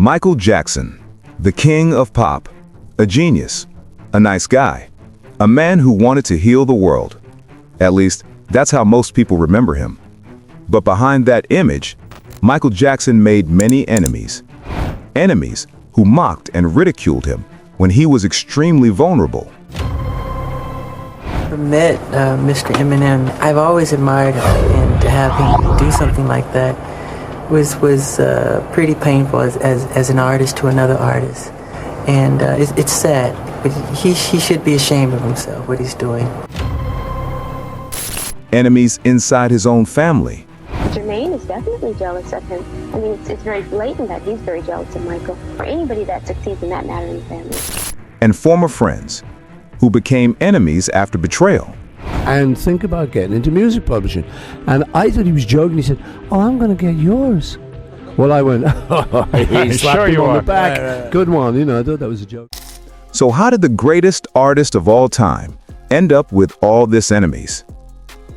Michael Jackson, the king of pop, a genius, a nice guy, a man who wanted to heal the world. At least, that's how most people remember him. But behind that image, Michael Jackson made many enemies. Enemies who mocked and ridiculed him when he was extremely vulnerable. I met Mr. Eminem. I've always admired him, and to have him do something like that was pretty painful as an artist to another artist. And it's sad, but he should be ashamed of himself, what he's doing. Enemies inside his own family. Jermaine is definitely jealous of him. I mean, it's very blatant that he's very jealous of Michael, or anybody that succeeds in that matter in the family. And former friends, who became enemies after betrayal. And think about getting into music publishing. And I thought he was joking. He said, "Oh, I'm going to get yours." Well, I went, "Oh, he slapped him on the back. Good one." You know, I thought that was a joke. So how did the greatest artist of all time end up with all this enemies?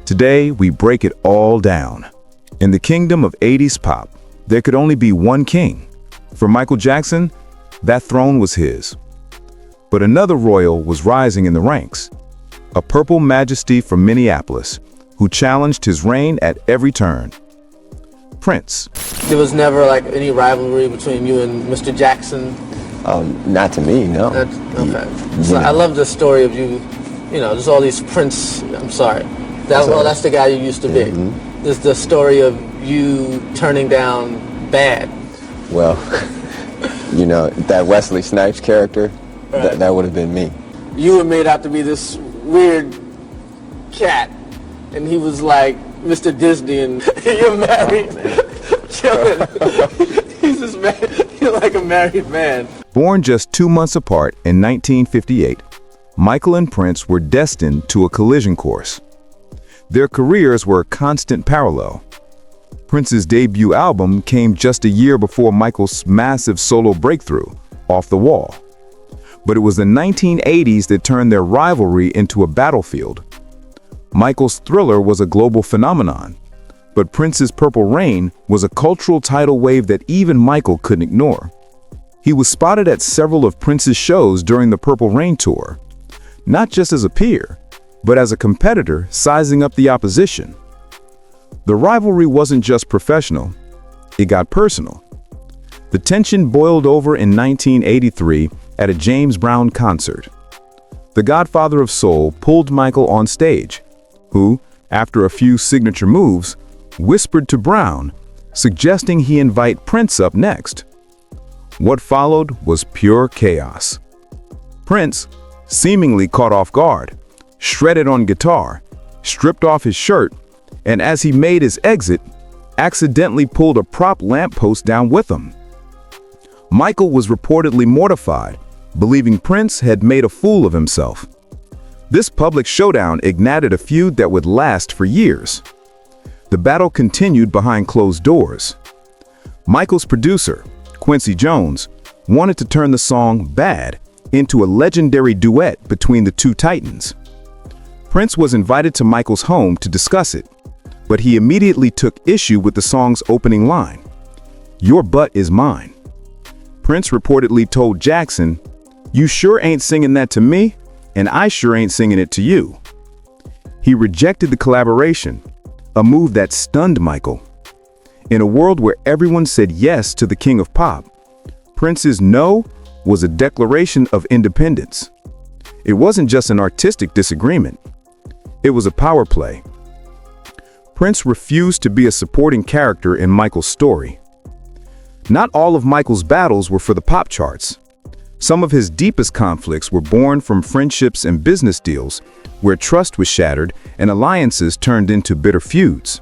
Today, we break it all down. In the kingdom of 80s pop, there could only be one king. For Michael Jackson, that throne was his. But another royal was rising in the ranks, a purple majesty from Minneapolis, who challenged his reign at every turn. Prince. There was never like any rivalry between you and Mr. Jackson? Not to me, no. Okay. So I love the story of you, you know, just all these Prince, I'm sorry. That's the guy you used to be. Mm-hmm. There's the story of you turning down Bad. Well, you know, that Wesley Snipes character, Right. that would have been me. You were made out to be this weird cat, and he was like Mr. Disney, and you're married, chilling. He's this man. You're like a married man. Born just 2 months apart in 1958, Michael and Prince were destined to a collision course. Their careers were a constant parallel. Prince's debut album came just a year before Michael's massive solo breakthrough, Off the Wall. But it was the 1980s that turned their rivalry into a battlefield. Michael's Thriller was a global phenomenon, but Prince's Purple Rain was a cultural tidal wave that even Michael couldn't ignore. He was spotted at several of Prince's shows during the Purple Rain tour, not just as a peer, but as a competitor sizing up the opposition. The rivalry wasn't just professional, it got personal. The tension boiled over in 1983 at a James Brown concert. The godfather of soul pulled Michael on stage, who, after a few signature moves, whispered to Brown, suggesting he invite Prince up next. What followed was pure chaos. Prince, seemingly caught off guard, shredded on guitar, stripped off his shirt, and as he made his exit, accidentally pulled a prop lamppost down with him. Michael was reportedly mortified, believing Prince had made a fool of himself. This public showdown ignited a feud that would last for years. The battle continued behind closed doors. Michael's producer, Quincy Jones, wanted to turn the song Bad into a legendary duet between the two titans. Prince was invited to Michael's home to discuss it, but he immediately took issue with the song's opening line, "Your butt is mine." Prince reportedly told Jackson, "You sure ain't singing that to me, and I sure ain't singing it to you." He rejected the collaboration, a move that stunned Michael. In a world where everyone said yes to the king of pop, Prince's no was a declaration of independence. It wasn't just an artistic disagreement. It was a power play. Prince refused to be a supporting character in Michael's story. Not all of Michael's battles were for the pop charts. Some of his deepest conflicts were born from friendships and business deals, where trust was shattered and alliances turned into bitter feuds.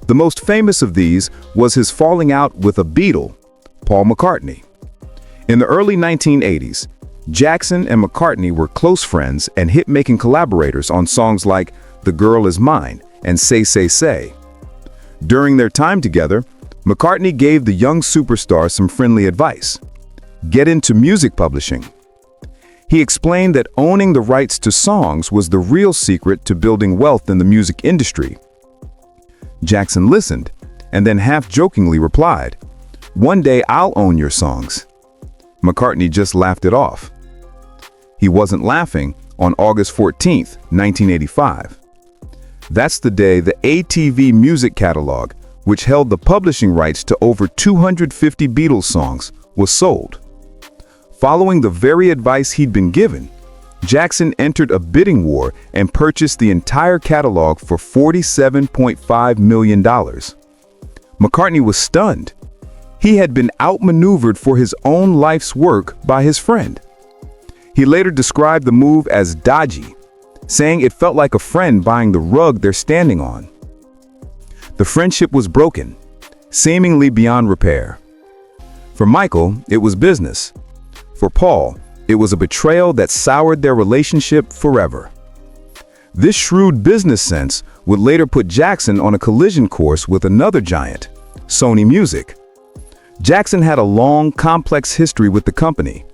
The most famous of these was his falling out with a Beatle, Paul McCartney. In the early 1980s, Jackson and McCartney were close friends and hit-making collaborators on songs like The Girl Is Mine and Say Say Say. During their time together, McCartney gave the young superstar some friendly advice. Get into music publishing. He explained that owning the rights to songs was the real secret to building wealth in the music industry. Jackson listened and then half-jokingly replied, "One day I'll own your songs." McCartney just laughed it off. He wasn't laughing on August 14, 1985. That's the day the ATV music catalog, which held the publishing rights to over 250 Beatles songs, was sold. Following the very advice he'd been given, Jackson entered a bidding war and purchased the entire catalog for $47.5 million. McCartney was stunned. He had been outmaneuvered for his own life's work by his friend. He later described the move as dodgy, saying it felt like a friend buying the rug they're standing on. The friendship was broken, seemingly beyond repair. For Michael, it was business. For Paul, it was a betrayal that soured their relationship forever. This shrewd business sense would later put Jackson on a collision course with another giant, Sony Music. Jackson had a long, complex history with the company,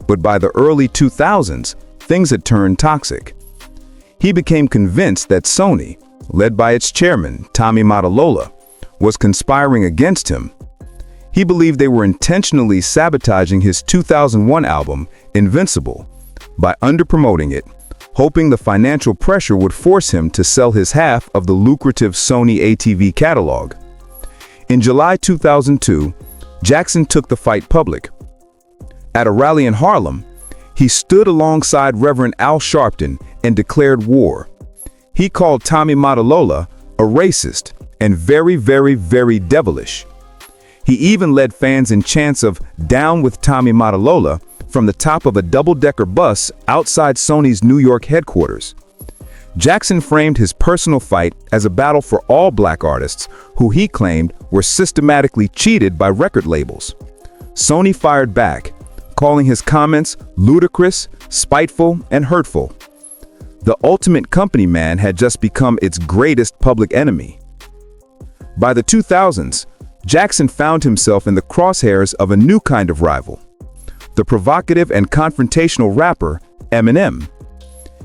but by the early 2000s, things had turned toxic. He became convinced that Sony, led by its chairman, Tommy Mottola, was conspiring against him. He believed they were intentionally sabotaging his 2001 album, Invincible, by underpromoting it, hoping the financial pressure would force him to sell his half of the lucrative Sony ATV catalog. In July 2002, Jackson took the fight public. At a rally in Harlem, he stood alongside Reverend Al Sharpton and declared war. He called Tommy Mottola a racist and very, very, very devilish. He even led fans in chants of "Down with Tommy Mottola" from the top of a double-decker bus outside Sony's New York headquarters. Jackson framed his personal fight as a battle for all black artists who he claimed were systematically cheated by record labels. Sony fired back, calling his comments ludicrous, spiteful, and hurtful. The ultimate company man had just become its greatest public enemy. By the 2000s, Jackson found himself in the crosshairs of a new kind of rival, the provocative and confrontational rapper Eminem.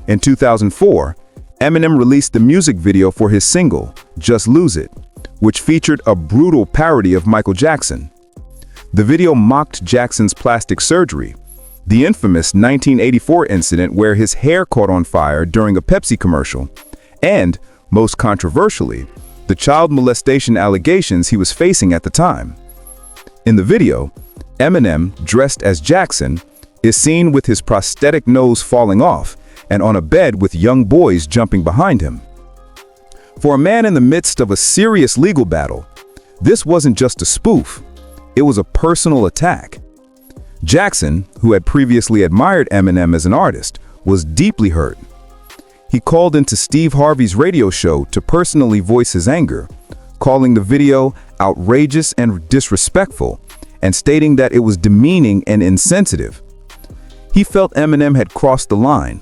In 2004, Eminem released the music video for his single, Just Lose It, which featured a brutal parody of Michael Jackson. The video mocked Jackson's plastic surgery, the infamous 1984 incident where his hair caught on fire during a Pepsi commercial, and, most controversially, the child molestation allegations he was facing at the time. In the video, Eminem, dressed as Jackson, is seen with his prosthetic nose falling off and on a bed with young boys jumping behind him. For a man in the midst of a serious legal battle, this wasn't just a spoof, it was a personal attack. Jackson, who had previously admired Eminem as an artist, was deeply hurt. He called into Steve Harvey's radio show to personally voice his anger, calling the video outrageous and disrespectful, and stating that it was demeaning and insensitive. He felt Eminem had crossed the line,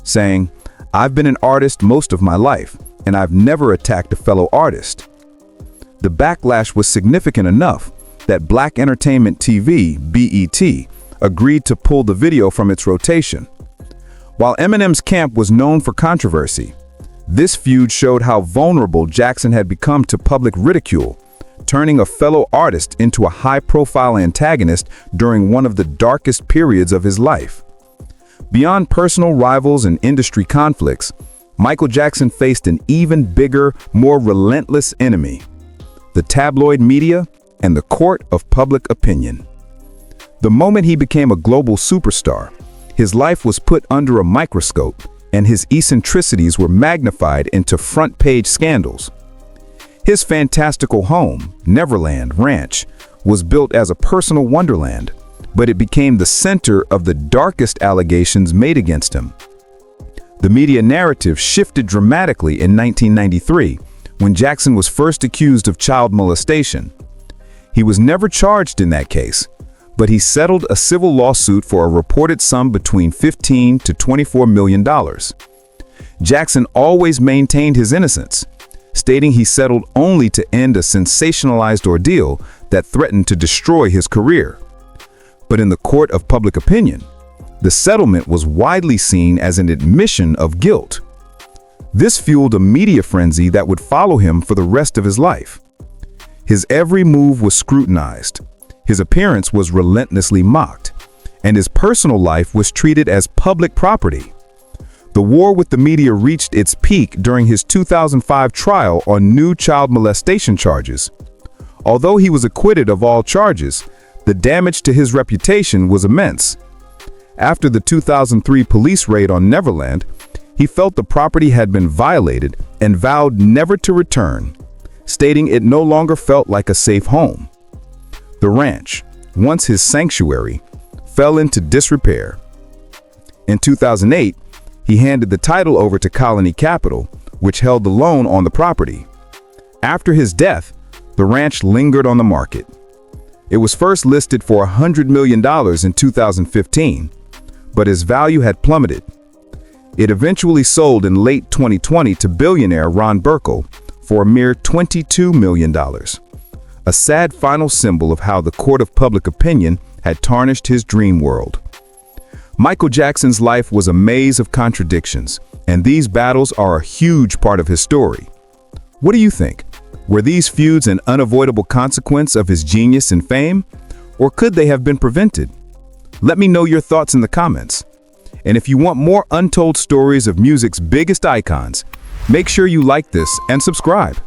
saying, "I've been an artist most of my life, and I've never attacked a fellow artist." The backlash was significant enough that Black Entertainment TV, BET, agreed to pull the video from its rotation. While Eminem's camp was known for controversy, this feud showed how vulnerable Jackson had become to public ridicule, turning a fellow artist into a high-profile antagonist during one of the darkest periods of his life. Beyond personal rivals and industry conflicts, Michael Jackson faced an even bigger, more relentless enemy: the tabloid media and the court of public opinion. The moment he became a global superstar, his life was put under a microscope, and his eccentricities were magnified into front-page scandals. His fantastical home, Neverland Ranch, was built as a personal wonderland, but it became the center of the darkest allegations made against him. The media narrative shifted dramatically in 1993, when Jackson was first accused of child molestation. He was never charged in that case, but he settled a civil lawsuit for a reported sum between $15 to $24 million. Jackson always maintained his innocence, stating he settled only to end a sensationalized ordeal that threatened to destroy his career. But in the court of public opinion, the settlement was widely seen as an admission of guilt. This fueled a media frenzy that would follow him for the rest of his life. His every move was scrutinized. His appearance was relentlessly mocked, and his personal life was treated as public property. The war with the media reached its peak during his 2005 trial on new child molestation charges. Although he was acquitted of all charges, the damage to his reputation was immense. After the 2003 police raid on Neverland, he felt the property had been violated and vowed never to return, stating it no longer felt like a safe home. The ranch, once his sanctuary, fell into disrepair. In 2008, he handed the title over to Colony Capital, which held the loan on the property. After his death, the ranch lingered on the market. It was first listed for $100 million in 2015, but its value had plummeted. It eventually sold in late 2020 to billionaire Ron Burkle for a mere $22 million. A sad final symbol of how the court of public opinion had tarnished his dream world. Michael Jackson's life was a maze of contradictions, and these battles are a huge part of his story. What do you think? Were these feuds an unavoidable consequence of his genius and fame, or could they have been prevented? Let me know your thoughts in the comments. And if you want more untold stories of music's biggest icons, make sure you like this and subscribe.